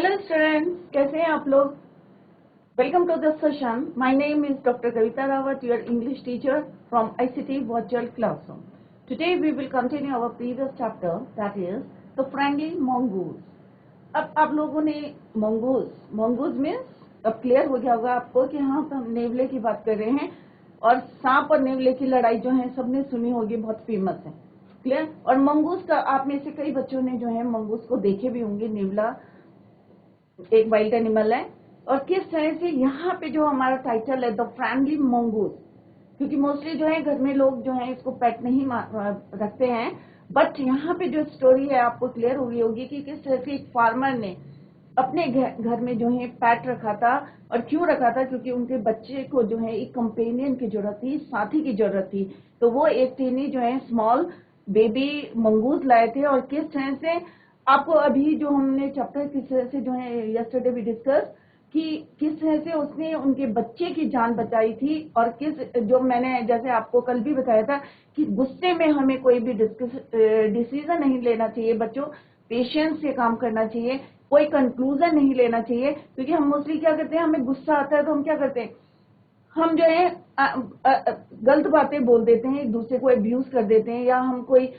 Hello students, कैसे हैं आप लोग? Welcome to this session. My name is doctor Kavita Rawat, your English teacher from ICT virtual classroom. Today we will continue our previous chapter, that is the friendly mongoose. अब आप लोगों ने mongoose means अब clear हो गया होगा आपको कि हाँ हम नेवले की बात कर रहे हैं. और सांप और नेवले की लड़ाई जो है सबने सुनी होगी, बहुत फेमस है. क्लियर. और मंगूज का आप में से कई बच्चों ने जो है मंगूज को देखे भी होंगे. नेवला एक वाइल्ड एनिमल है. और किस तरह से यहाँ पे जो हमारा टाइटल है द फ्रेंडली मंगूज, क्योंकि मोस्टली जो है घर में लोग जो है इसको पेट नहीं रखते हैं. बट यहाँ पे जो स्टोरी है आपको क्लियर हो गई होगी कि किस तरह से एक फार्मर ने अपने घर में जो है पेट रखा था. और क्यों रखा था? क्योंकि उनके बच्चे को जो है एक कंपेनियन की जरूरत थी, साथी की जरूरत थी. तो वो एक टीनी जो है स्मॉल बेबी मंगूज लाए थे. और किस तरह से आपको अभी जो हमने चैप्टर किस तरह से जो है यस्टरडे भी डिस्कस कि किस तरह से उसने उनके बच्चे की जान बचाई थी. और किस जो मैंने जैसे आपको कल भी बताया था कि गुस्से में हमें कोई भी डिसीजन नहीं लेना चाहिए बच्चों. पेशेंस से काम करना चाहिए, कोई कंक्लूजन नहीं लेना चाहिए. क्योंकि हम मोस्टली क्या करते हैं, हमें गुस्सा आता है तो हम क्या करते हैं, हम जो है गलत बातें बोल देते हैं, एक दूसरे को अब्यूज कर देते हैं, या हम कोई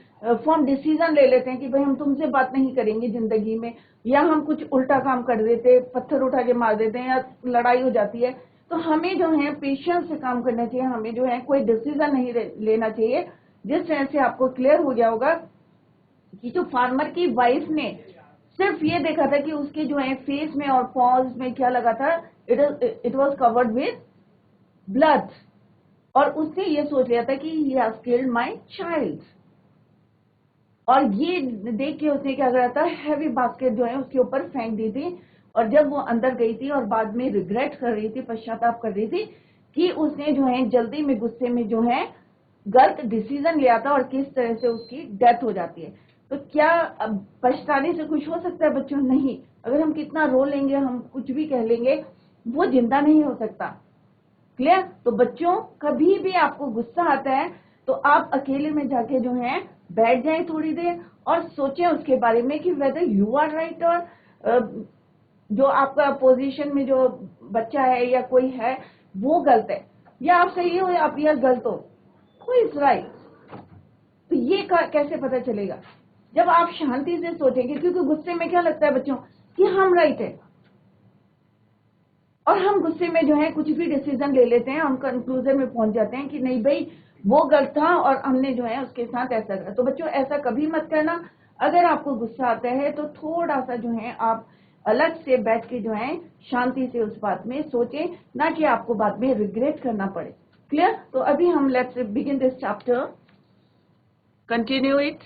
फॉर्म डिसीजन ले लेते हैं कि भाई हम तुमसे बात नहीं करेंगे जिंदगी में, या हम कुछ उल्टा काम कर देते, पत्थर उठा के मार देते हैं, या लड़ाई हो जाती है. तो हमें जो है पेशेंस से काम करना चाहिए. हमें जो है कोई डिसीजन नहीं लेना चाहिए. जिस तरह से आपको क्लियर हो गया होगा कि जो फार्मर की वाइफ ने सिर्फ ये देखा था कि उसके जो है फेस में और पॉज में क्या लगा था, it was covered with blood. और उसने ये सोच लिया था कि he has killed my child. और ये देख के उसने क्या करा था, हैवी बास्केट जो है उसके ऊपर फेंक दी थी. और जब वो अंदर गई थी और बाद में रिग्रेट कर रही थी, पश्चाताप कर रही थी कि उसने जो है जल्दी में गुस्से में जो है गलत डिसीजन लिया था और किस तरह से उसकी डेथ हो जाती है. तो क्या अब पछताने से कुछ हो सकता है बच्चों? नहीं. अगर हम कितना रो लेंगे, हम कुछ भी कह लेंगे, वो जिंदा नहीं हो सकता. क्लियर. तो बच्चों, कभी भी आपको गुस्सा आता है तो आप अकेले में जाके जो है बैठ जाएं थोड़ी देर और सोचें उसके बारे में कि वेदर यू आर राइट और जो आपका पोजीशन में जो बच्चा है या कोई है वो गलत है, या आप सही हो या आप या गलत हो. Who is right? तो ये कैसे पता चलेगा? जब आप शांति से सोचेंगे. क्योंकि गुस्से में क्या लगता है बच्चों कि हम राइट है, और हम गुस्से में जो है कुछ भी डिसीजन ले लेते हैं. हम कंक्लूजन में पहुंच जाते हैं कि नहीं भाई वो गलत था और हमने जो है उसके साथ ऐसा करा. तो बच्चों ऐसा कभी मत करना. अगर आपको गुस्सा आता है तो थोड़ा सा जो है आप अलग से बैठ के जो है शांति से उस बात में सोचें, ना कि आपको बाद में रिग्रेट करना पड़े. क्लियर. तो अभी हम let's begin this chapter, continue it.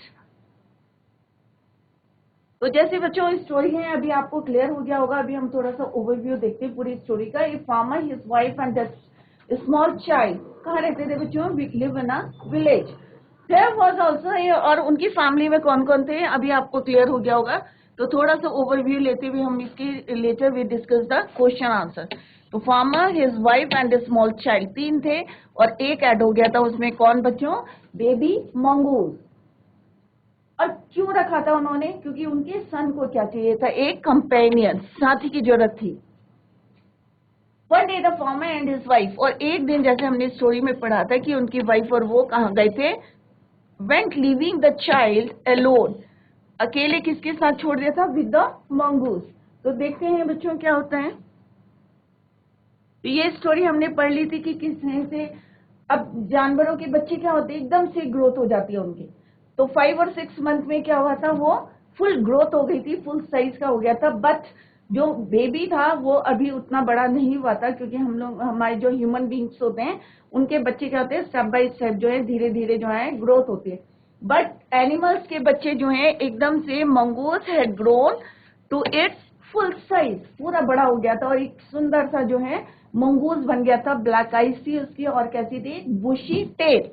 तो जैसे बच्चों स्टोरी है अभी आपको क्लियर हो गया होगा. अभी हम थोड़ा सा ओवरव्यू देखते हैं पूरी स्टोरी का. A farmer, his wife and small child. कहाँ रहते थे बच्चों? Live in a village. There was also, और उनकी फैमिली में कौन कौन थे अभी आपको क्लियर हो गया होगा. तो थोड़ा सा ओवरव्यू लेते हुए हम इसकी later we discuss the question answer. तो farmer, his wife and small child, 3 थे. और एक ऐड हो गया था उसमें. कौन बच्चों? Baby mongoose. और क्यों रखा था उन्होंने? क्योंकि उनके सन को क्या चाहिए था? एक कंपेनियन, साथी की जरूरत थी. One day the farmer and his wife. और एक दिन जैसे हमने स्टोरी में पढ़ा था कि उनकी वाइफ और वो कहाँ गए थे? Went leaving the child alone. अकेले किसके साथ छोड़ दिया था? With the mongoose. तो देखते हैं बच्चों क्या होता है. तो ये स्टोरी हमने पढ़ ली थी कि किस तरह से अब जानवरों के बच्चे क्या होते हैं, एकदम से ग्रोथ हो जाती है उनकी. तो 5 और 6 मंथ में क्या हुआ था, वो फुल ग्रोथ हो गई थी, फुल साइज का हो गया था. बट जो बेबी था वो अभी उतना बड़ा नहीं हुआ था. क्योंकि हम लोग, हमारे जो ह्यूमन बींग्स होते हैं उनके बच्चे क्या होते हैं, स्टेप बाय स्टेप जो है धीरे धीरे जो है ग्रोथ होती है. बट एनिमल्स के बच्चे जो है एकदम से mongoose had grown to its full size, पूरा बड़ा हो गया था और एक सुंदर सा जो है मंगूज बन गया था. ब्लैक आइज थी उसकी और कैसी थी? Bushy tail.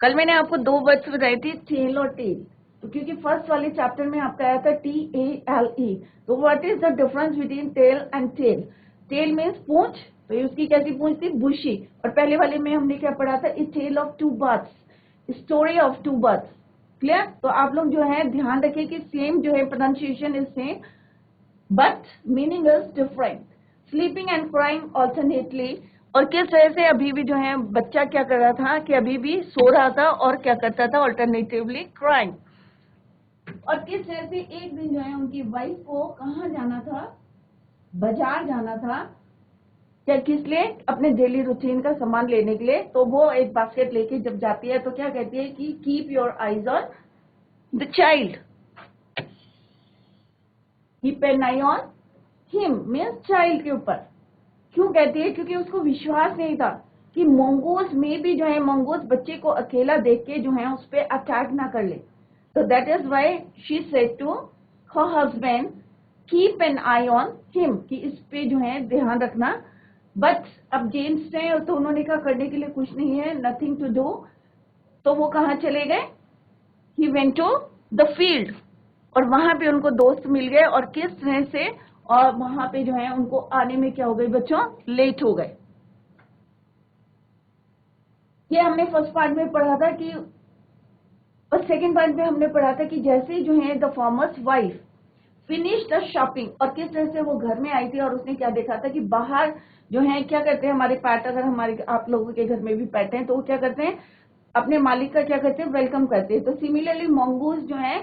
कल मैंने आपको 2 वर्ड्स बताई थी, टेल और टेल. तो क्योंकि फर्स्ट वाले चैप्टर में आपका आया था TALE. तो what is the difference between tale and tail? Tail means पूंछ. तो उसकी कैसी पूंछ थी? बुशी. और पहले वाले में हमने क्या पढ़ा था? A tale of 2 birds, story of 2 birds. Clear. तो आप लोग जो है ध्यान रखें कि सेम जो है pronunciation is same. but meaning is different. Sleeping and crying alternately. और किस तरह से अभी भी जो है बच्चा क्या कर रहा था कि अभी भी सो रहा था और क्या करता था अल्टरनेटिवली क्राइंग। और किस तरह से एक दिन जो है उनकी वाइफ को कहाँ जाना था, बाजार जाना था, क्या किस लिए, अपने डेली रूटीन का सामान लेने के लिए। तो वो एक बास्केट लेके जब जाती है तो क्या कहती है कि keep your eyes on the child, keep an eye on him means child के ऊपर। क्यों कहती है? क्योंकि उसको विश्वास नहीं था कि मंगूस में भी जो है मंगूस बच्चे को अकेला देख के जो है उस पर अटैक ना कर ले। तो that is why she said to her husband keep an eye on him, कि इस पे जो है ध्यान रखना। बट अब जेम्स ने तो उन्होंने कहा करने के लिए कुछ नहीं है, नथिंग टू डू। तो वो कहाँ चले गए? He went to the field, और वहां पे उनको दोस्त मिल गए और किस तरह से, और वहां पे जो है उनको आने में क्या हो गई बच्चों, लेट हो गए। ये हमने फर्स्ट पार्ट में पढ़ा था कि, और सेकंड पार्ट में हमने पढ़ा था कि जैसे जो है the farmer's wife finish the shopping, और किस तरह से वो घर में आई थी और उसने क्या देखा था कि बाहर जो है क्या करते हैं हमारे पैट, अगर हमारे आप लोगों के घर में भी पैट हैं तो वो क्या करते हैं, अपने मालिक का क्या करते हैं, वेलकम करते हैं। तो सिमिलरली मंगूस जो है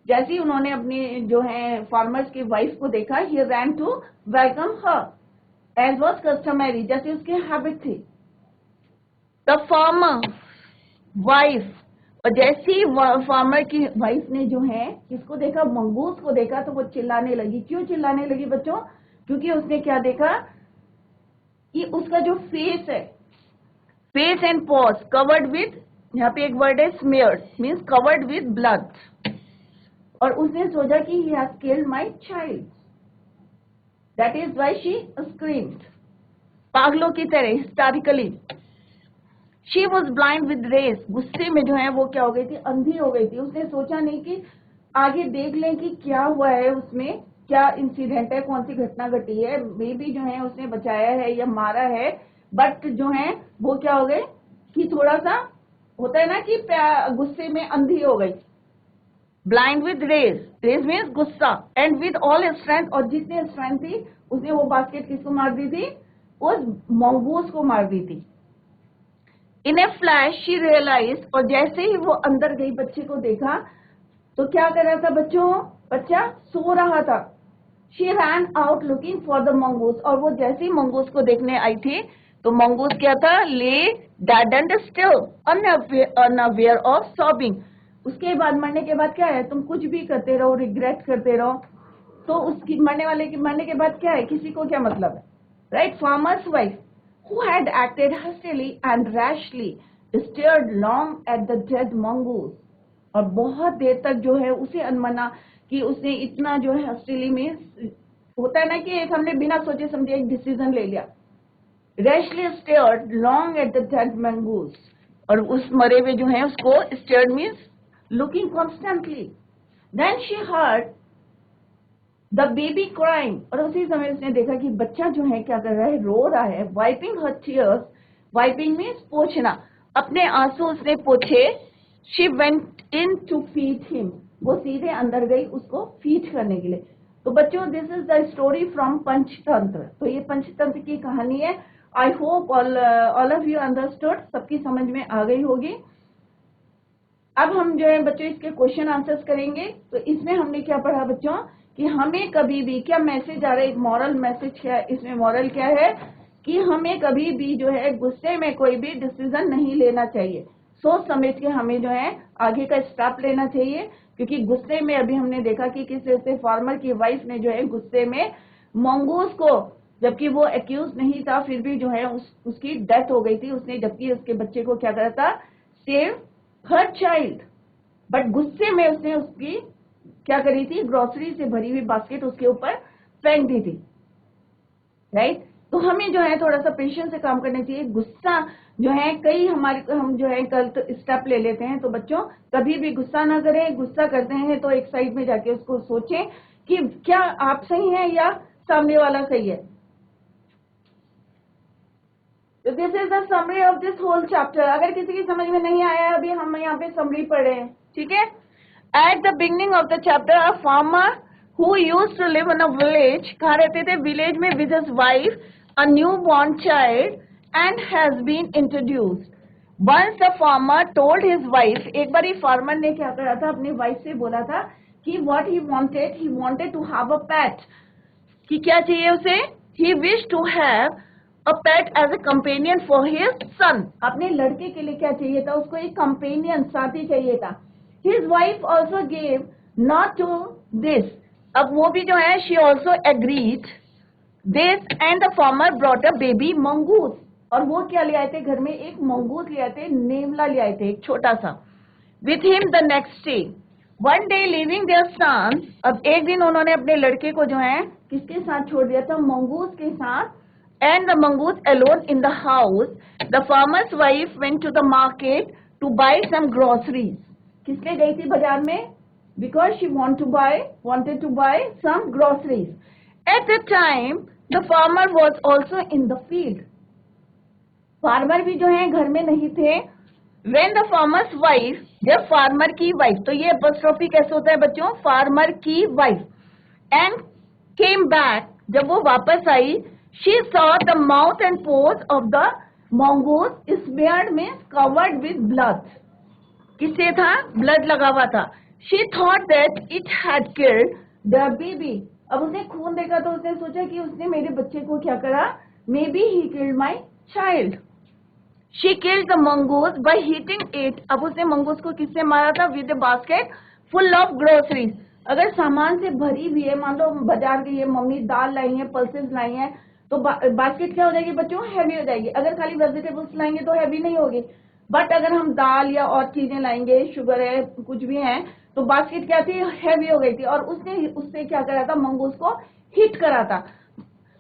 जैसे ही उन्होंने अपनी जो है फार्मर्स की वाइफ को देखा, he ran to welcome her as was customary, जैसे उसकी हैबिट थी। द फार्मर वाइफ, और जैसे ही फार्मर की वाइफ ने जो है किसको देखा, मंगूस को देखा, तो वो चिल्लाने लगी। क्यों चिल्लाने लगी बच्चों? क्योंकि उसने क्या देखा कि उसका जो फेस है, face and pause covered with, यहाँ पे एक वर्ड है स्मेयर्ड, मीन्स कवर्ड विद ब्लड, और उसने सोचा कि he has killed my child. That is why she screamed. पागलों की तरह हिस्टैरिकली। She was blind with rage. गुस्से में जो है वो क्या हो गई थी, अंधी हो गई थी। उसने सोचा नहीं कि आगे देख लें कि क्या हुआ है, उसमें क्या इंसिडेंट है, कौन सी घटना घटी है, मे बी जो है उसने बचाया है या मारा है। बट जो है वो क्या हो गए कि थोड़ा सा होता है ना कि गुस्से में अंधी हो गई। Blind with rage, rage means गुस्सा, एंड विद ऑल स्ट्रेंथ, और जितनी स्ट्रेंथ थी उसने वो बास्केट किसको मार दी थी, उस मंगूस को मार दी थी। इन ए फ्लैश शी रियलाइज, और जैसे ही वो अंदर गई बच्चे को देखा तो क्या कर रहा था बच्चों, बच्चा सो रहा था। She ran out looking for the mongoose, और वो जैसे ही मंगूस को देखने आई थी तो मंगूस क्या था, ले dead and still unaware of sobbing. उसके बाद मरने के बाद क्या है, तुम कुछ भी करते रहो, रिग्रेट करते रहो, तो उसकी मरने के बाद क्या है, किसी को क्या मतलब है, right. Farmer's wife who had acted hastily and rashly stared long at the dead mongoose, और बहुत देर तक जो है उसे अनमना कि उसने इतना जो है हस्टिली में, होता है ना कि एक हमने बिना सोचे समझे एक डिसीजन ले लिया। rashly stared long at the dead mongoose, और उस मरे हुए जो है उसको stared means looking constantly. Then she heard the baby crying, और उसी समय उसने देखा कि बच्चा जो है क्या कर रहा है, रो रहा है। Wiping her tears, wiping means पोंछना, अपने आंसू उसने पोंछे। She went in to feed him, वो सीधे अंदर गई उसको फीड करने के लिए। तो बच्चों this is the story from Panchatantra. तो ये पंचतंत्र की कहानी है। आई hope all of you understood, सबकी समझ में आ गई होगी। अब हम जो है बच्चों इसके क्वेश्चन आंसर्स करेंगे। तो इसमें हमने क्या पढ़ा बच्चों कि हमें कभी भी क्या मैसेज आ रहा है, एक मॉरल मैसेज क्या है, इसमें मॉरल क्या है कि हमें कभी भी जो है गुस्से में कोई भी डिसीजन नहीं लेना चाहिए। सोच समझ के हमें जो है आगे का स्टेप लेना चाहिए, क्योंकि गुस्से में अभी हमने देखा कि किस तरह से फार्मर की वाइफ ने जो है गुस्से में मंगूस को, जबकि वो एक्यूज नहीं था, फिर भी जो है उसकी डेथ हो गई थी। उसने जबकि उसके बच्चे को क्या करा था, सेव हर चाइल्ड, बट गुस्से में उसने उसकी क्या करी थी, ग्रोसरी से भरी हुई बास्केट उसके ऊपर फेंक दी थी, राइट। तो हमें जो है थोड़ा सा पेशेंस से काम करना चाहिए। गुस्सा जो है कई हम जो है गलत स्टेप ले लेते हैं। तो बच्चों कभी भी गुस्सा ना करें, गुस्सा करते हैं तो एक साइड में जाके उसको सोचें कि क्या आप सही हैं या सामने वाला सही है। तो this is the summary of this whole chapter. अगर किसी की समझ में नहीं आया, अभी हम यहाँ पे समरी पढ़ रहे हैं, ठीक है। At the beginning of the chapter, a farmer who used to live in a village, कहाँ रहते थे? विलेज में, with his wife, a newborn child, and has been introduced. Once the farmer told his wife, एक बारी farmer ने क्या करा था, अपनी वाइफ से बोला था कि what he wanted to have a pet, कि क्या चाहिए उसे? He wished to have a pet as a companion for his son. अपने लड़के के लिए क्या चाहिए था? उसको एक companion, साथी चाहिए था. His wife also gave not to this. अब वो भी जो है, she also agreed this, and the farmer brought a baby mongoose. और वो क्या ले आए थे? घर में एक मंगूस ले आए थे, नेवला ले आए थे, एक छोटा सा. With him the next day. One day leaving their son. अब एक दिन उन्होंने अपने लड़के को जो है किसके साथ छोड़ दिया था? मंगूस के साथ. And the mongoose alone in the house. The farmer's wife went to the market to buy some groceries. किस लिए गई थी बाजार में? Because she wanted to buy some groceries. At the time, the farmer was also in the field. Farmer भी जो है घर में नहीं थे. When the farmer's wife, जब फार्मर की वाइफ, तो ये apostrophe कैसे होता है बच्चों? फार्मर की वाइफ. And came back, जब वो वापस आई, she saw the mouth and paws of the mongoose smeared में covered with blood. किससे था? ब्लड लगा हुआ था. She thought that it had killed the baby. अब उसने खून देखा तो उसने सोचा कि उसने मेरे बच्चे को क्या करा? Maybe he killed my child. She killed the mongoose by hitting it. अब उसने मंगूस को किससे मारा था? With a basket full of groceries. अगर सामान से भरी हुई है, मान लो बाजार गई है मम्मी, दाल लाई है, पल्सेस लाई है, तो बास्केट क्या हो जाएगी बच्चों? हैवी हो जाएगी. अगर खाली वेजिटेबल्स लाएंगे तो हैवी नहीं होगी. बट अगर हम दाल या और चीजें लाएंगे, शुगर है, कुछ भी है, तो बास्केट क्या थी? हैवी हो गई थी. और उसने उससे क्या करा था? मंगूस को हिट करा था,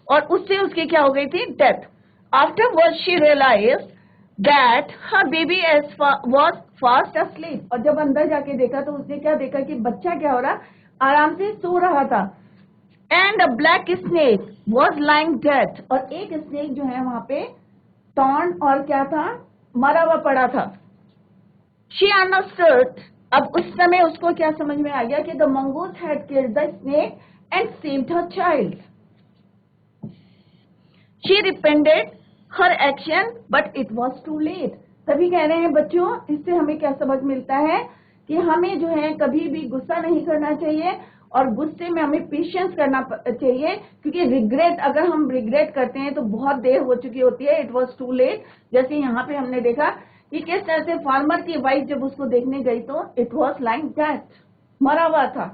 और उससे उसकी क्या हो गई थी? Death. Afterward she realised that her baby was fast asleep. और जब अंदर जाके देखा तो उसने क्या देखा कि बच्चा क्या हो रहा? आराम से सो रहा था. And a black snake was lying dead. और एक स्नेक जो है वहां पे टॉर्न और क्या था? मरा हुआ पड़ा था. She understood. अब उस समय उसको क्या समझ में आ गया कि the mongoose had killed the snake and saved her child. She repented her action but it was too late. तभी कह रहे हैं बच्चों, इससे हमें क्या सबक मिलता है कि हमें जो है कभी भी गुस्सा नहीं करना चाहिए, और गुस्से में हमें पेशेंस करना चाहिए, क्योंकि रिग्रेट, अगर हम रिग्रेट करते हैं तो बहुत देर हो चुकी होती है. It was too late. जैसे यहाँ पे हमने देखा कि किस तरह से फार्मर की वाइफ जब उसको देखने गई तो इट वॉज लाइक दैट, मरा हुआ था.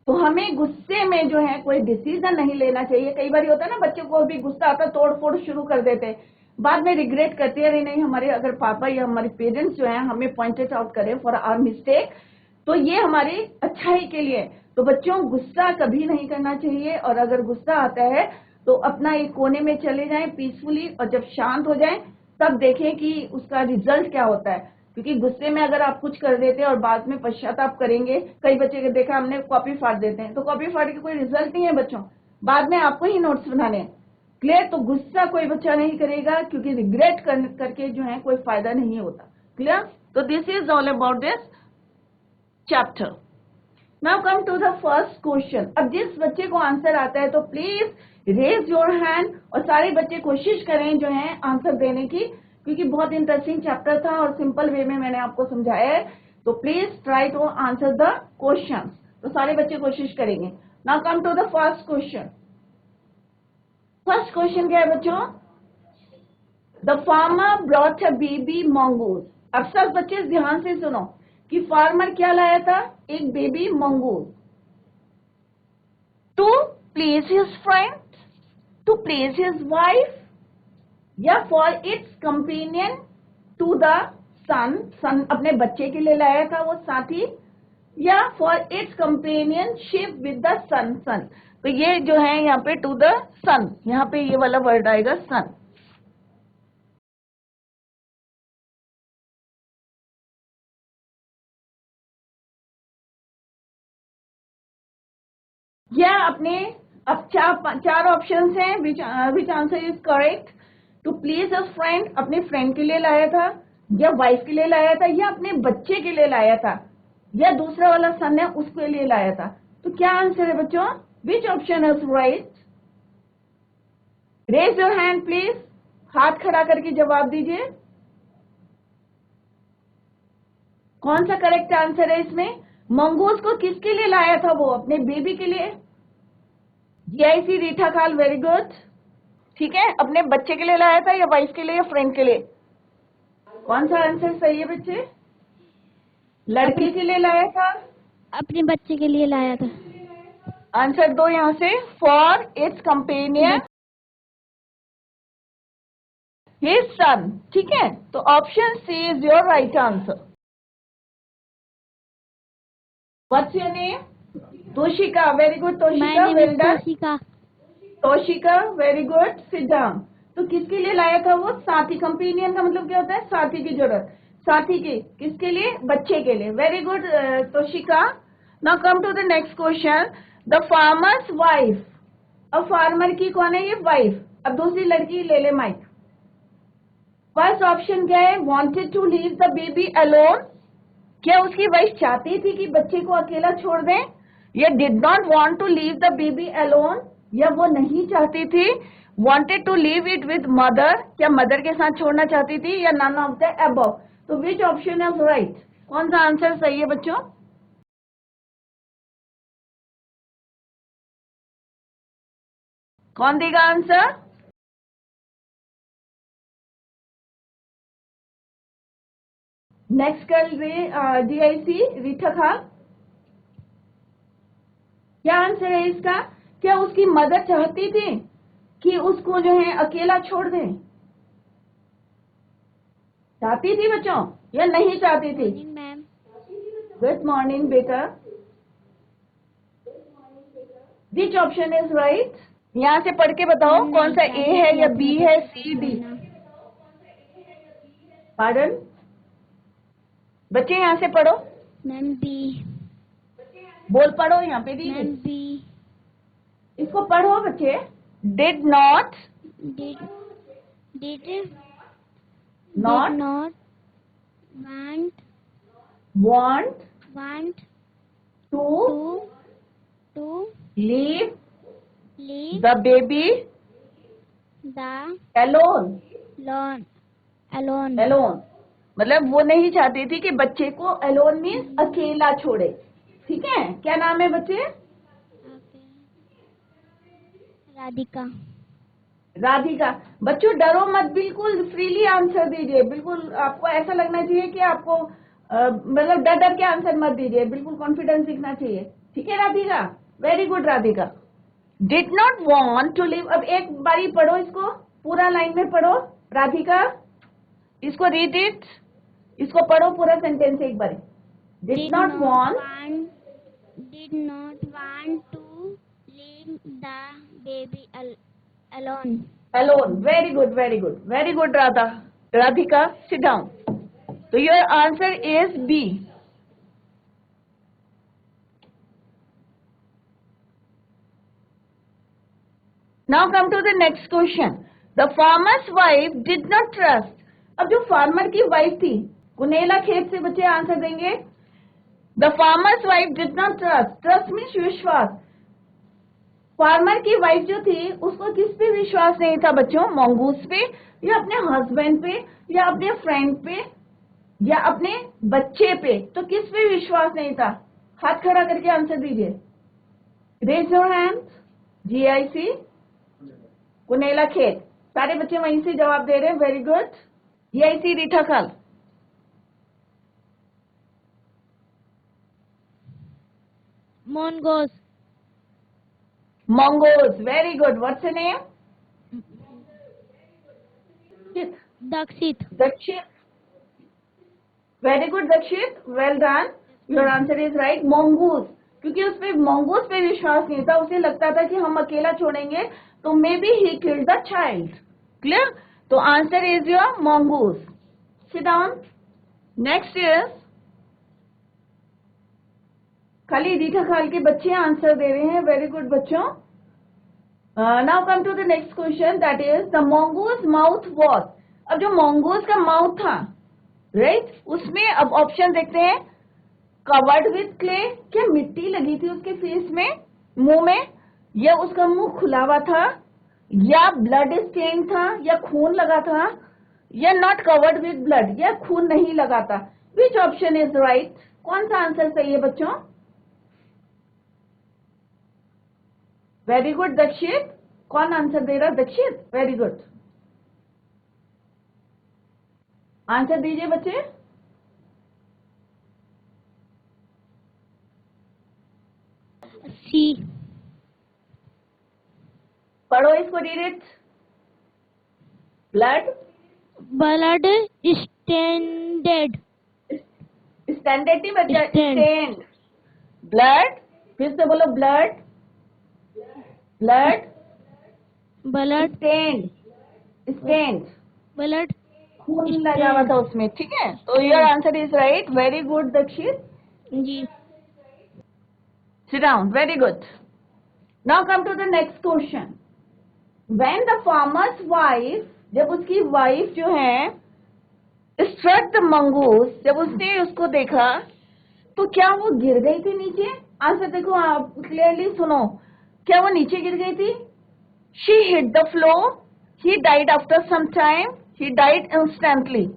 तो हमें गुस्से में जो है कोई डिसीजन नहीं लेना चाहिए. कई बार होता है ना, बच्चों को भी गुस्सा आता, तोड़ फोड़ शुरू कर देते, बाद में रिग्रेट करते हैं. नहीं, हमारे अगर पापा या हमारे पेरेंट्स जो हैं हमें पॉइंटेड आउट करें फॉर आवर मिस्टेक, तो ये हमारी अच्छाई के लिए. तो बच्चों, गुस्सा कभी नहीं करना चाहिए, और अगर गुस्सा आता है तो अपना एक कोने में चले जाएं पीसफुली, और जब शांत हो जाएं तब देखें कि उसका रिजल्ट क्या होता है. क्योंकि गुस्से में अगर आप कुछ कर देते हैं और बाद में पश्चाताप करेंगे, कई बच्चे को देखा हमने, कॉपी फाड़ देते हैं, तो कॉपी फाड़ के कोई रिजल्ट नहीं है बच्चों, बाद में आपको ही नोट्स बनाने हैं. क्लियर? तो गुस्सा कोई बच्चा नहीं करेगा, क्योंकि रिग्रेट करके जो है कोई फायदा नहीं होता. क्लियर? तो this is all about this chapter. Now come to the first question. अब जिस बच्चे को आंसर आता है तो प्लीज रेज योर हैंड, और सारे बच्चे कोशिश करें जो है आंसर देने की, क्योंकि बहुत इंटरेस्टिंग चैप्टर था और सिंपल वे में मैंने आपको समझाया है. तो please try to answer the question. तो सारे बच्चे कोशिश करेंगे. Now come to the first question. First question क्या है बच्चों? The farmer brought a baby mongoose. अब सब बच्चे ध्यान से सुनो कि फार्मर क्या लाया था? एक baby mongoose. To please his friend, to please his wife, या for its companion to the son. Son अपने बच्चे के लिए लाया था वो साथी, या for its companionship with the son. Son, तो ये जो है यहाँ पे टू द सन, यहाँ पे ये वाला वर्ड आएगा सन. या अपने अब चार ऑप्शंस हैं. Which answer is correct? To please a friend, अपने फ्रेंड के लिए लाया था, या वाइफ के लिए लाया था, या अपने बच्चे के लिए लाया था, या दूसरा वाला सन है उसके लिए लाया था. तो क्या आंसर है बच्चों? Which option is right? Raise your hand please, हाथ खड़ा करके जवाब दीजिए। कौन सा करेक्ट आंसर है इसमें? मंगूस को किसके लिए लाया था वो? अपने बेबी के लिए। जीआईसी रीठा खाल, वेरी गुड। ठीक है, अपने बच्चे के लिए लाया था या वाइफ के लिए या फ्रेंड के लिए? कौन सा आंसर सही है बच्चे? लड़के के लिए लाया था, अपने बच्चे के लिए लाया था। आंसर दो यहां से। For its companion his son. ठीक है, तो option C is your right answer. What's your name? Toshika, very good Toshika, well done. Toshika. Toshika, very good, sit down. तो किसके लिए लाया था वो? साथी। कंपेनियन का मतलब क्या होता है? साथी की जरूरत। साथी की किसके लिए? बच्चे के लिए। Very good Toshika. Now come to the next question. The farmer's wife. अब फार्मर की कौन है? ये वाइफ। अब दूसरी लड़की ले ले माइक। फर्स्ट ऑप्शन क्या है? Wanted to leave the baby alone. क्या उसकी वाइफ चाहती थी कि बच्चे को अकेला छोड़ दें? या did not want to leave the baby alone, या वो नहीं चाहती थी? Wanted to leave it with mother, क्या मदर के साथ छोड़ना चाहती थी? या नन ऑफ द अबव? तो विच ऑप्शन इज राइट? कौन सा आंसर सही है बच्चों? कौन देगा आंसर? नेक्स्ट कर जीआईसी रीठा खाल। क्या आंसर है इसका? क्या उसकी मदर चाहती थी कि उसको जो है अकेला छोड़ दें? चाहती थी बच्चों या नहीं चाहती थी? मैम। गुड मॉर्निंग बेटा। विच ऑप्शन इज राइट? यहाँ से पढ़ के बताओ कौन सा ए है या बी है, सी डी? पार्डन बच्चे, यहाँ से पढ़ो। Ma'am B. बोल पढ़ो यहाँ पे दी। Ma'am B. इसको पढ़ो बच्चे। Did not, did not not want want to to leave leave the baby the alone. Lawn alone. Alone मतलब वो नहीं चाहती थी कि बच्चे को अलोन मीन्स अकेला छोड़े। ठीक है, क्या नाम है बच्चे? राधिका। राधिका। बच्चों डरो मत, बिल्कुल फ्रीली आंसर दीजिए। बिल्कुल आपको ऐसा लगना चाहिए कि आपको मतलब डर डर के आंसर मत दीजिए, बिल्कुल कॉन्फिडेंस दिखना चाहिए। ठीक है Radhika, very good Radhika. Did not want to live. अब एक बारी पढ़ो इसको, पूरा लाइन में पढ़ो राधिका। इसको रीड इट, इसको पढ़ो पूरा सेंटेंस एक बार। Did not want to leave the baby alone. Alone. Very good, very good, very good Radhika, sit down. तो your answer is B. Now come to the next question. The farmer's wife did not trust. अब जो farmer की wife थी, कुनेला खेत से बच्चे answer देंगे। The farmer's wife did not trust. Trust means विश्वास। फार्मर की वाइफ जो थी उसको किस पे विश्वास नहीं था बच्चों? मंगूस पे, या अपने हस्बैंड पे, या अपने फ्रेंड पे, या अपने बच्चे पे? तो किस पे विश्वास नहीं था? हाथ खड़ा करके आंसर दीजिए। Raise your hand. GIC Kunela Khet, सारे बच्चे वहीं से जवाब दे रहे हैं, वेरी गुड। जीआईसी रीठा खाल। मोनगोस। Mongoose, very good. What's the name? Dakshit. Dakshit. Very good, Dakshit. Well done. Your answer is right. Mongoose. क्योंकि उस पे mongoose पे विश्वास नहीं था, उसे लगता था कि हम अकेला छोड़ेंगे तो maybe he killed the child. Clear? तो answer is your mongoose. Sit down. Next is खाली रीठा खाल के बच्चे आंसर दे रहे हैं, वेरी गुड बच्चों। Now come to the next question, that is the mongoose mouth was. अब जो mongoose का माउथ था, राइट, उसमें अब ऑप्शन देखते हैं। कवर्ड विथ क्ले, क्या मिट्टी लगी थी उसके फेस में, मुंह में, या उसका मुंह खुला हुआ था, या ब्लड स्टेन था, या खून लगा था, या नॉट कवर्ड विथ ब्लड, या खून नहीं लगा था? विच ऑप्शन इज राइट? कौन सा आंसर सही है बच्चों? वेरी गुड दक्षित। कौन आंसर दे रहा? दक्षित, वेरी गुड। आंसर दीजिए बच्चे। सी। पढ़ो इसको, read it. Blood blood standard. Standard नहीं बच्चा, Stand. स्टैंड। ब्लड, फिर से बोलो, blood, blood blood stand, stand, blood खून लगा हुआ था उसमें, ठीक है? तो your answer is right, very good Dakshit. Ji. Sit down, very good. Now come to the next question. When the farmer's wife, जब उसकी वाइफ जो है, struck the mongoose, जब उसने उसको देखा तो क्या वो गिर गई थी नीचे? आंसर देखो, आप क्लियरली सुनो, क्या वो नीचे गिर गई थी? She hit the floor. He died after some time. He died instantly.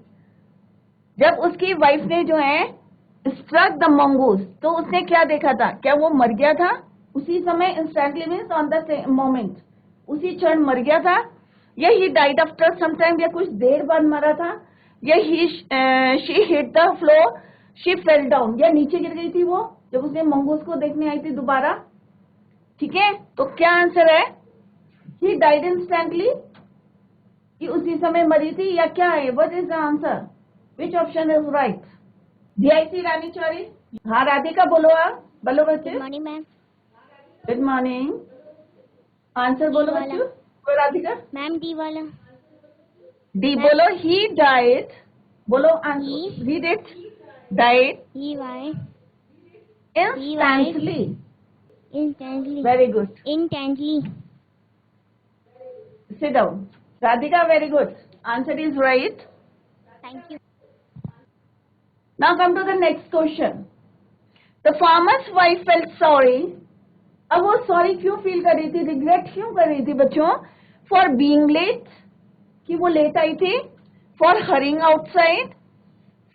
जब उसकी वाइफ ने जो है स्ट्रक द मंगूस, तो उसने क्या देखा था? क्या वो मर गया था उसी समय? Instantly means on the moment, उसी क्षण मर गया था, या he died after some time, या कुछ देर बाद मरा था, या she hit the floor, she fell down, या नीचे गिर गई थी वो जब उसने मंगूस को देखने आई थी दोबारा? ठीक है, तो क्या आंसर है? ही डाइड इंस्टेंटली, कि उसी समय मरी थी, या क्या है? What is the answer? Which option is right? DIC Rani Chauri. हाँ राधिका, बोलो आप, बोलो बच्चे। Good morning ma'am. Good morning. Answer बोलो वाला। बच्चों। बोलो राधिका। मैम डी वाला। डी बोलो। ही डाइड, बोलो answer, He- read it. Died E Y instantly, intently. Very good. Intently. Sit down. Radhika, very good, answer is right. Thank you. Now come to the next question. The farmer's wife felt sorry. अब वो sorry क्यों feel कर रही थी, regret क्यों कर रही थी बच्चों? फॉर बीइंग लेट, कि वो लेट आई थी, for hurrying outside,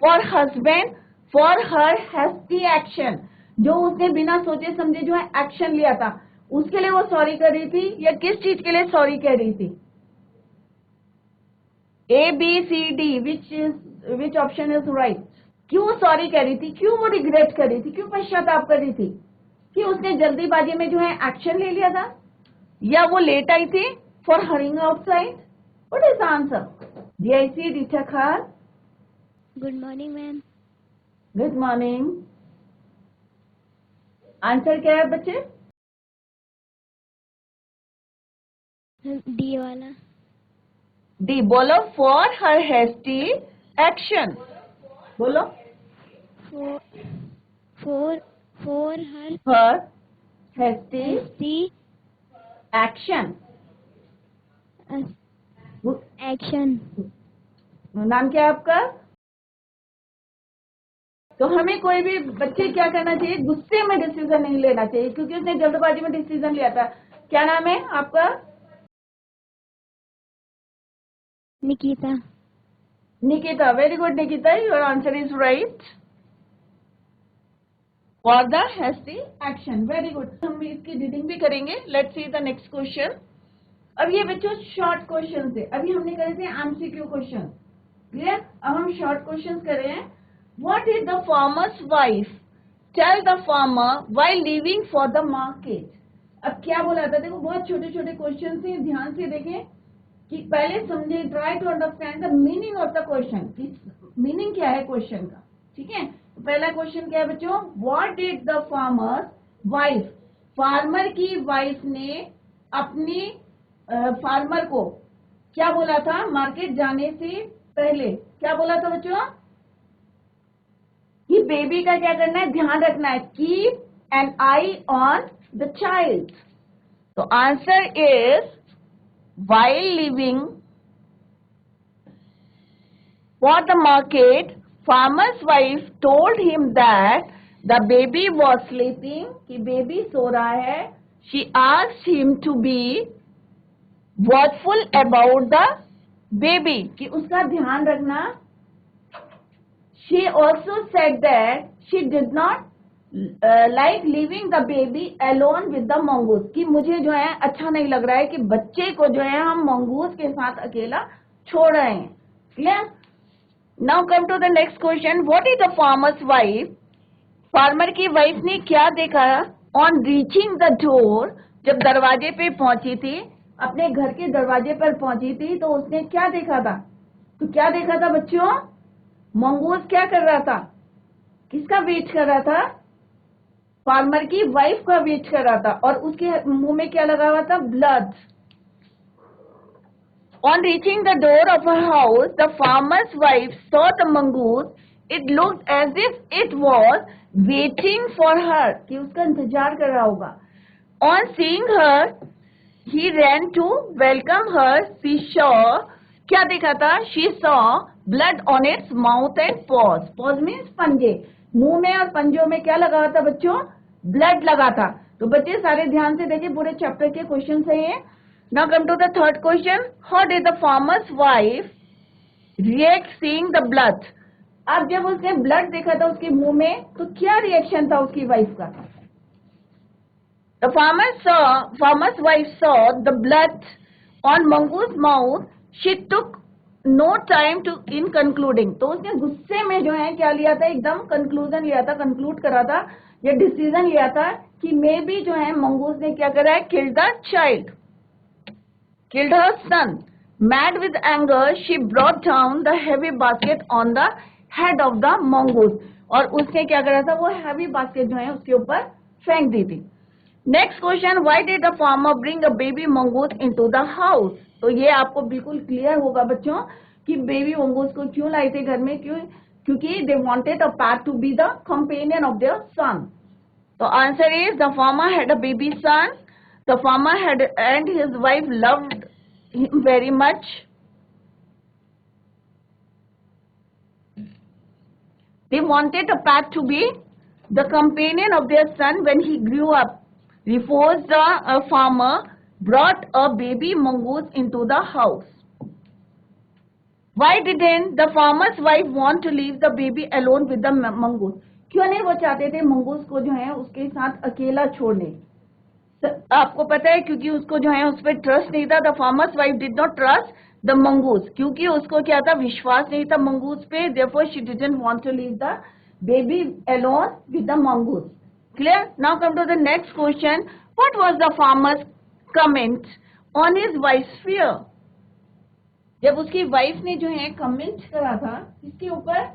for husband, for her hasty action, जो उसने बिना सोचे समझे जो है एक्शन लिया था, उसके लिए वो सॉरी कर रही थी, या किस चीज के लिए सॉरी कह रही थी? ABCD, which option is right? क्यों सॉरी कह रही थी, क्यों वो रिग्रेट कर रही थी, क्यों पश्चाताप कर रही थी? कि उसने जल्दीबाजी में जो है एक्शन ले लिया था, या वो लेट आई थी, for hurrying outside? What is the answer? DIC teacher Khan. Good morning ma'am. Good morning. Answer क्या है बच्चे? डी वाला। डी बोलो, फॉर हर हेस्टी एक्शन, बोलो। फोर फोर हर हर हेस्टी एस्टी एक्शन। एक्शन। नाम क्या है आपका? तो हमें कोई भी बच्चे क्या करना चाहिए, गुस्से में डिसीजन नहीं लेना चाहिए, क्योंकि उसने जल्दबाजी में डिसीजन लिया था। क्या नाम है आपका? Nikita. Nikita, very good Nikita, your answer is right, for the hasty action, very good. हम इसकी रीडिंग भी करेंगे। Let's see the next question. अब ये बच्चों शॉर्ट क्वेश्चन थे, अभी हमने करे थे MCQ क्वेश्चन, क्लियर? अब हम शॉर्ट क्वेश्चन कर रहे हैं। What is the farmer's wife tell the farmer while leaving for the market? अब क्या बोला था, देखो बहुत छोटे छोटे क्वेश्चन थे, ध्यान से देखें कि पहले समझे, try to understand the meaning of the question, meaning क्या है क्वेश्चन का, ठीक है? तो पहला क्वेश्चन क्या है बच्चों? What did the farmer wife, farmer की वाइफ ने अपनी फार्मर को क्या बोला था मार्केट जाने से पहले? क्या बोला था बच्चों? कि बेबी का क्या करना है, ध्यान रखना है, keep an eye on the child. तो answer is, while leaving for the market, farmer's wife told him that the baby was sleeping, कि बेबी सो रहा है. She asked him to be watchful about the baby, कि उसका ध्यान रखना. She also said that she did not like living the baby alone with the mongoose, कि मुझे जो है अच्छा नहीं लग रहा है कि बच्चे को जो है हम मंगूस के साथ अकेला छोड़ रहे हैं. Clear? Now come to the next question. What is the farmer's wife? Farmer की वाइफ ने क्या देखा ऑन रीचिंग द डोर? जब दरवाजे पे पहुंची थी, अपने घर के दरवाजे पर पहुंची थी, तो उसने क्या देखा था? तो क्या देखा था बच्चों? मंगूस क्या कर रहा था? किसका वेट कर रहा था? फार्मर की वाइफ का वेट कर रहा था. और उसके मुंह में क्या लगा हुआ था? Blood. On reaching the door of her house, the farmer's wife saw the mongoose. It looked as if it was waiting for her, कि उसका इंतजार कर रहा होगा. On seeing her, he ran to welcome her. She saw, क्या देखा था? She saw blood on its mouth and paws. Paws means पंजे. मुंह में और पंजों में क्या लगा हुआ था बच्चों? ब्लड लगा था. तो बच्चे सारे ध्यान से देखिए, पूरे चैप्टर के क्वेश्चन है ये. Now come to the third question. How did the farmer's wife react seeing the blood? अब जब उसने ब्लड देखा था उसके मुंह में, तो क्या रिएक्शन था उसकी वाइफ का? The farmer's wife saw the blood on mongoose mouth. She took no time to in concluding. तो उसने गुस्से में जो है क्या लिया था? एकदम कंक्लूजन लिया था, कंक्लूड करा था, या डिसीजन लिया था कि मे बी जो है मंगूस ने क्या करा है? Killed the child, killed her son. Mad with anger, she brought down the heavy basket on the head of the mongoose. और उसने क्या करा था? वो heavy basket जो है उसके ऊपर फेंक दी थी. Next question, why did the farmer bring a baby mongoose into the house? तो ये आपको बिल्कुल क्लियर होगा बच्चों कि बेबी मंगूस को क्यों लाए थे घर में? क्योंकि they wanted a pet to be the companion of their son. तो answer is the farmer had a baby son. The farmer had and his wife loved him very much. They wanted a pet to be the companion of their son when he grew up. Before the farmer brought a baby mongoose into the house. Why didn't the farmer's wife want to leave the baby alone with the mongoose? क्यों नहीं वो चाहते थे mongoose को जो है उसके साथ अकेला छोड़ने? आपको पता है क्योंकि उसको जो है उस पर ट्रस्ट नहीं था. The farmer's wife did not trust the mongoose, क्योंकि उसको क्या था? विश्वास नहीं था मंगूस पे. Therefore she didn't want to leave the baby alone with the mongoose. Clear? Now come to the next question. What was the farmer's comment on his wife's fear? जब उसकी वाइफ ने जो है कमेंट करा था इसके ऊपर,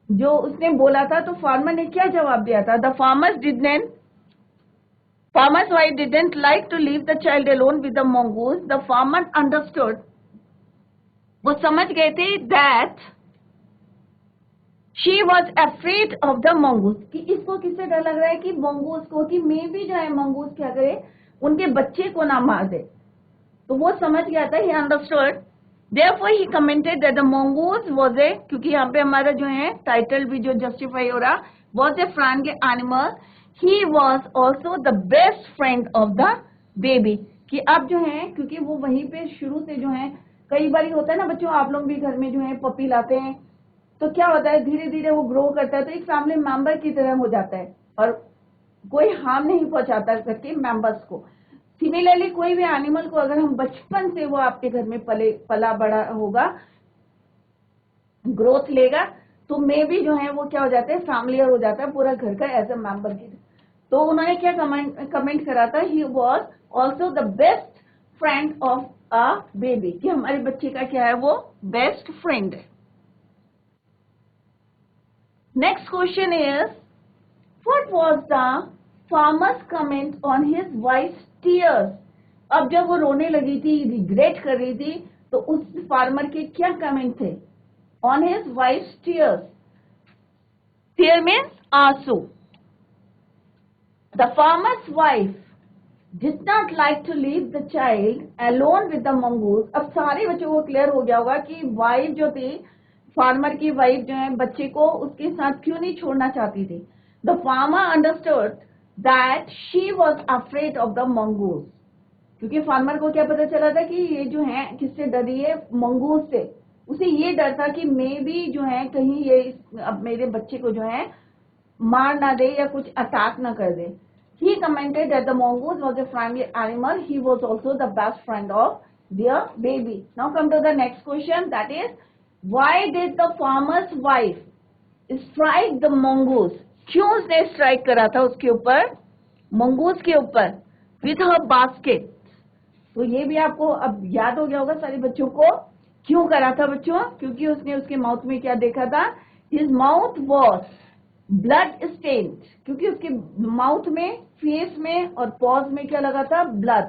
जो उसने बोला था, तो फार्मर ने क्या जवाब दिया था? The farmer's wife didn't like to leave the child alone with the mongoose. The farmer understood. वो समझ गए थे that she was afraid of the mongoose, कि इसको किससे डर लग रहा है? कि मंगूस को, कि मे भी जो है मंगूस क्या करे? उनके बच्चे को ना मार दे. तो वो समझ गया था. he understood. Therefore he commented that the mongoose was a, क्योंकि यहाँ पे हमारा जो है टाइटल भी जो जस्टिफाई हो रहा, was a friendly animal. He was also the best friend of the baby. कि अब जो है, क्योंकि वो वहीं पे शुरू से जो है, कई बार होता है ना बच्चों, आप लोग भी घर में जो है पपी लाते हैं, तो क्या होता है? धीरे धीरे वो ग्रो करता है, तो एक फैमिली मेंबर की तरह हो जाता है और कोई हार्म नहीं पहुंचाता करके मेंबर्स को. सिमिलरली कोई भी एनिमल को अगर हम बचपन से वो आपके घर में पला बड़ा होगा, ग्रोथ लेगा, तो मे भी जो है वो क्या हो जाता है? फैमिलियर हो जाता है पूरा घर का एज अ मेंबर की. तो उन्होंने क्या कमेंट करा था? He was also the best friend of a baby, कि हमारे बच्चे का क्या है? वो बेस्ट फ्रेंड है. Next question is what was the farmer's comment on his wife's tears? अब जब वो रोने लगी थी, रिग्रेट कर रही थी, तो उस फार्मर के क्या कमेंट थे on his wife's tears? Tear means आंसू. The farmer's wife did not like to leave the child alone with the mongoose. अब सारे बच्चों को क्लियर हो गया होगा कि वाइफ जो थी फार्मर की वाइफ जो है बच्चे को उसके साथ क्यों नहीं छोड़ना चाहती थी? The farmer understood that she was afraid of the mongoose, क्योंकि फार्मर को क्या पता चला था कि ये जो है किससे डर रही है? मंगूस से। उसे ये डर था कि मे भी जो है कहीं ये अब मेरे बच्चे को जो है मार ना दे या कुछ अटैक ना कर दे। He commented that the mongoose was a friendly animal. He was also the best friend of their baby. Now come to the next question, that is, why did the farmer's wife strike the mongoose? क्यों उसने strike करा था उसके ऊपर, mongoose के ऊपर, with her basket? तो ये भी आपको अब याद हो गया होगा सारे बच्चों को, क्यों करा था बच्चों? क्योंकि उसने उसके माउथ में क्या देखा था? His mouth was blood stained, क्योंकि उसके माउथ में, फेस में और पॉज में क्या लगा था? Blood.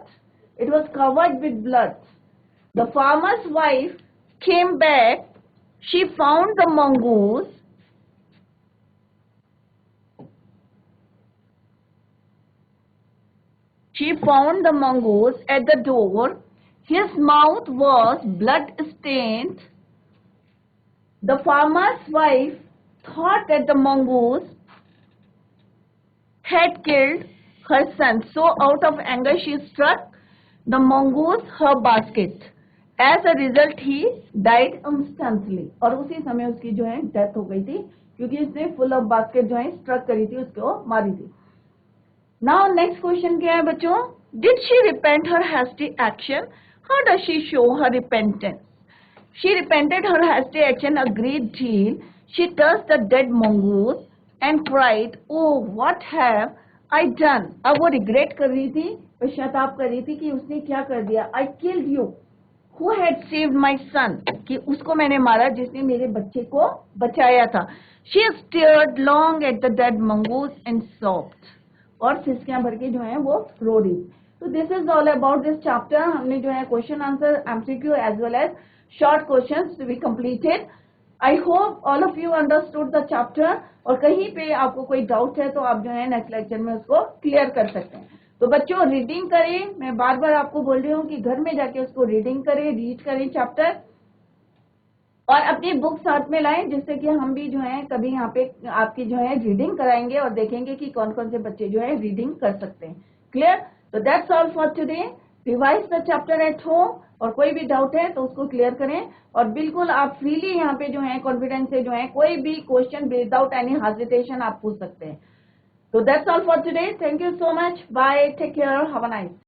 It was covered with blood. The farmer's wife came back, she found the mongoose, at the door. His mouth was blood stained. The farmer's wife thought that the mongoose had killed her son. So out of anger she struck the mongoose her basket. As a result he died instantly. और उसी समय उसकी जो है death हो गई थी, क्योंकि इसने फुल ऑफ बास्केट जो है स्ट्रक करी थी, उसको मारी थी. नाउ नेक्स्ट क्वेश्चन क्या है बच्चों? Did she repent her hasty action? How does she show her repentance? She repented her hasty action a great deal. She touched the dead mongoose and cried, "Oh, what have I done?" अब वो regret कर रही थी, पश्चाताप कर रही थी कि उसने क्या कर दिया. I killed you who had saved my son, कि उसको मैंने मारा जिसने मेरे बच्चे को बचाया था. She stared long at the dead mongoose and sobbed. और सिसकियां भर के जो है वो रो रही. तो this is all about this chapter. हमने जो है question answer, MCQ as well as short questions we completed. I hope all of you understood the chapter. और कहीं पे आपको कोई डाउट है तो आप जो है नेक्स्ट लेक्चर में उसको क्लियर कर सकते हैं. तो बच्चों रीडिंग करें, मैं बार बार आपको बोल रही हूँ कि घर में जाके उसको रीडिंग करें, रीड करें चैप्टर, और अपनी बुक साथ में लाएं, जिससे कि हम भी जो है कभी यहाँ पे आपकी जो है रीडिंग कराएंगे और देखेंगे कि कौन कौन से बच्चे जो है रीडिंग कर सकते हैं. क्लियर? तो that's all for today. Revise the chapter at home, और कोई भी डाउट है तो उसको क्लियर करें. और बिल्कुल आप फ्रीली यहाँ पे जो है कॉन्फिडेंस से जो है कोई भी क्वेश्चन विदाउट एनी हेजिटेशन आप पूछ सकते हैं. तो that's all for today. Thank you so much. Bye. Take care. Have a nice